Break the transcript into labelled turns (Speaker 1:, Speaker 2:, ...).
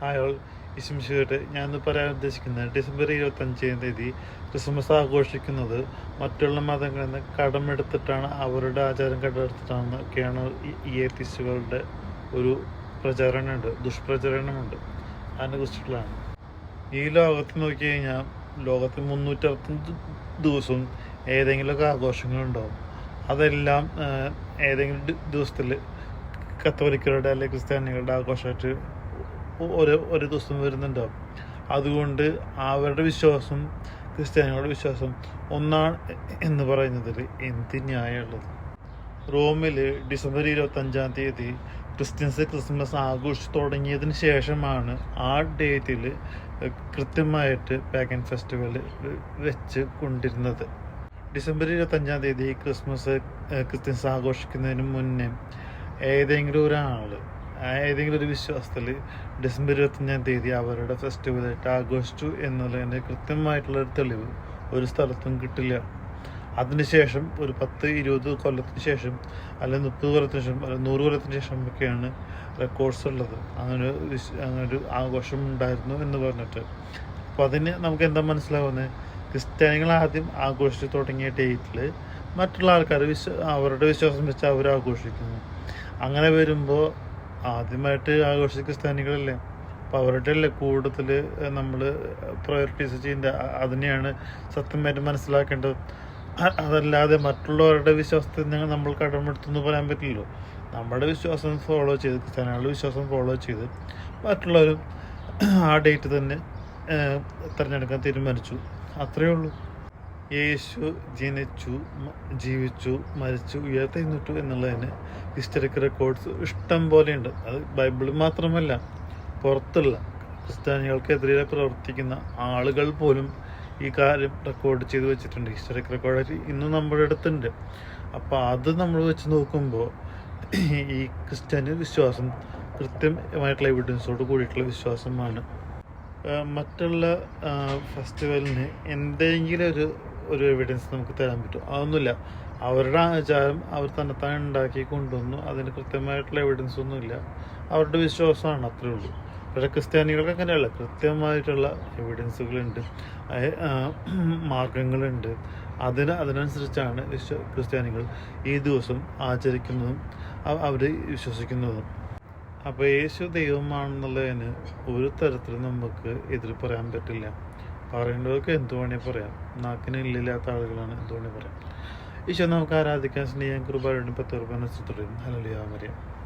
Speaker 1: ആയോൾ ഇസ്മിഷയുടെ ഞാനിന്ന് പറയാൻ ഉദ്ദേശിക്കുന്നത് ഡിസംബർ 25 ക്രിസ്മസ് ആഘോഷിക്കുന്നത് മറ്റുള്ള മതങ്ങളിൽ നിന്ന് കടമെടുത്തിട്ടാണ്, അവരുടെ ആചാരം കടമെടുത്തിട്ടാണെന്നൊക്കെയാണ് ഈ ഏത്തിസ്റ്റുകളുടെ ഒരു പ്രചാരണമുണ്ട്, ദുഷ്പ്രചരണമുണ്ട്. അതിനെക്കുറിച്ചിട്ടുള്ളതാണ്. ഈ ലോകത്ത് നോക്കി കഴിഞ്ഞാൽ ലോകത്ത് 365 ദിവസവും ഏതെങ്കിലുമൊക്കെ ആഘോഷങ്ങളുണ്ടാവും. അതെല്ലാം ഏതെങ്കിലും ദിവസത്തിൽ കത്തോലിക്കരുടെ അല്ലെങ്കിൽ ക്രിസ്ത്യാനികളുടെ ആഘോഷമായിട്ട് ഒരു ദിവസം വരുന്നുണ്ടാവും. അതുകൊണ്ട് അവരുടെ വിശ്വാസം ക്രിസ്ത്യാനികളുടെ വിശ്വാസം ഒന്നാണ് എന്ന് പറയുന്നതിൽ എന്ത് ന്യായമുള്ളത്? റോമിൽ ഡിസംബർ 25 ക്രിസ്ത്യൻസ് ക്രിസ്മസ് ആഘോഷിച്ച് തുടങ്ങിയതിന് ശേഷമാണ് ആ ഡേറ്റിൽ കൃത്യമായിട്ട് പാഗൻ ഫെസ്റ്റിവൽ വെച്ച് കൊണ്ടിരുന്നത്. ഡിസംബർ 25 ക്രിസ്മസ് ക്രിസ്ത്യൻസ് ആഘോഷിക്കുന്നതിന് മുന്നേ ഏതെങ്കിലും ഒരു വിശ്വാസത്തിൽ ഡിസംബർ 25 അവരുടെ ഫെസ്റ്റിവലായിട്ട് ആഘോഷിച്ചു എന്നുള്ളതിൻ്റെ കൃത്യമായിട്ടുള്ളൊരു തെളിവ് ഒരു സ്ഥലത്തും കിട്ടില്ല. അതിനുശേഷം ഒരു 10-20 കൊല്ലത്തിന് ശേഷം, അല്ലെങ്കിൽ 30 കൊല്ലത്തിന് ശേഷം, അല്ലെങ്കിൽ 100 കൊല്ലത്തിന് ശേഷം ഒക്കെയാണ് റെക്കോർഡ്സ് ഉള്ളത് അങ്ങനൊരു ആഘോഷം ഉണ്ടായിരുന്നു എന്ന് പറഞ്ഞിട്ട്. അപ്പോൾ അതിന് നമുക്ക് എന്താ മനസ്സിലാവുന്നത്? ക്രിസ്ത്യാനികൾ ആദ്യം ആഘോഷിച്ച് തുടങ്ങിയ ഡേറ്റിൽ മറ്റുള്ള ആൾക്കാർ അവരുടെ വിശ്വാസം വെച്ച് അവർ ആഘോഷിക്കുന്നു. അങ്ങനെ വരുമ്പോൾ ആദ്യമായിട്ട് ആഘോഷിച്ച ക്രിസ്ത്യാനികളല്ലേ, അപ്പോൾ അവരുടെ അല്ലേ കൂടുതൽ നമ്മൾ പ്രയോറിറ്റൈസ് ചെയ്യേണ്ടത്. അതിനെയാണ് സത്യമായിട്ട് മനസ്സിലാക്കേണ്ടത്. അതല്ലാതെ മറ്റുള്ളവരുടെ വിശ്വാസത്തിൽ നമ്മൾ കടമെടുത്തെന്ന് പറയാൻ പറ്റില്ലല്ലോ. നമ്മുടെ വിശ്വാസം ഫോളോ ചെയ്ത്, ക്രിസ്ത്യാനികളുടെ വിശ്വാസം ഫോളോ ചെയ്ത് മറ്റുള്ളവരും ആ ഡേറ്റ് തന്നെ തിരഞ്ഞെടുക്കാൻ തീരുമാനിച്ചു. അത്രയേ ഉള്ളൂ. യേശു ജനിച്ചു, ജീവിച്ചു, മരിച്ചു, ഉയർത്തെഴുന്നേറ്റു എന്നുള്ളതിന് ഹിസ്റ്ററിക്കൽ റെക്കോർഡ്സ് ഇഷ്ടം പോലെയുണ്ട്. അത് ബൈബിളിൽ മാത്രമല്ല, പുറത്തുള്ള ക്രിസ്ത്യാനികൾക്കെതിരെ പ്രവർത്തിക്കുന്ന ആളുകൾ പോലും ഈ കാര്യം റെക്കോർഡ് ചെയ്ത് വെച്ചിട്ടുണ്ട്. ഹിസ്റ്ററിക്കൽ റെക്കോർഡായിട്ട് ഇന്നും നമ്മുടെ അടുത്തുണ്ട്. അപ്പോൾ അത് നമ്മൾ വെച്ച് നോക്കുമ്പോൾ ഈ ക്രിസ്ത്യാനി വിശ്വാസം കൃത്യമായിട്ടുള്ള എവിഡൻസോട് കൂടിയിട്ടുള്ള വിശ്വാസമാണ്. മറ്റുള്ള ഫെസ്റ്റിവലിന് എന്തെങ്കിലും ഒരു എവിഡൻസ് നമുക്ക് തരാൻ പറ്റും? അതൊന്നുമില്ല. അവരുടെ ആചാരം അവർ തന്നെത്താൻ ഉണ്ടാക്കി കൊണ്ടുവന്നു. അതിന് കൃത്യമായിട്ടുള്ള എവിഡൻസ് ഒന്നുമില്ല. അവരുടെ വിശ്വാസമാണ്, അത്രേ ഉള്ളൂ. പക്ഷേ ക്രിസ്ത്യാനികൾക്ക് അങ്ങനെയല്ല, കൃത്യമായിട്ടുള്ള എവിഡൻസുകളുണ്ട്, മാർഗങ്ങളുണ്ട്. അതിനനുസരിച്ചാണ് ക്രിസ്ത്യാനികൾ ഈ ദിവസം ആചരിക്കുന്നതും അവർ വിശ്വസിക്കുന്നതും. അപ്പോൾ യേശു ദൈവമാണെന്നുള്ളതിന് ഒരു തരത്തിലും നമുക്ക് എതിര് പറയാൻ പറ്റില്ല. പറയേണ്ടവർക്ക് എന്തു വേണമെങ്കിൽ പറയാം. നാക്കിന് ഇല്ലില്ലാത്ത ആളുകളാണ് എന്തു വേണമെങ്കിൽ പറയാം. ഈശോ നമുക്ക് ആരാധിക്കാൻ, സ്നേഹം, കൃപ, 10 ഹല്ലേലൂയ മറിയം.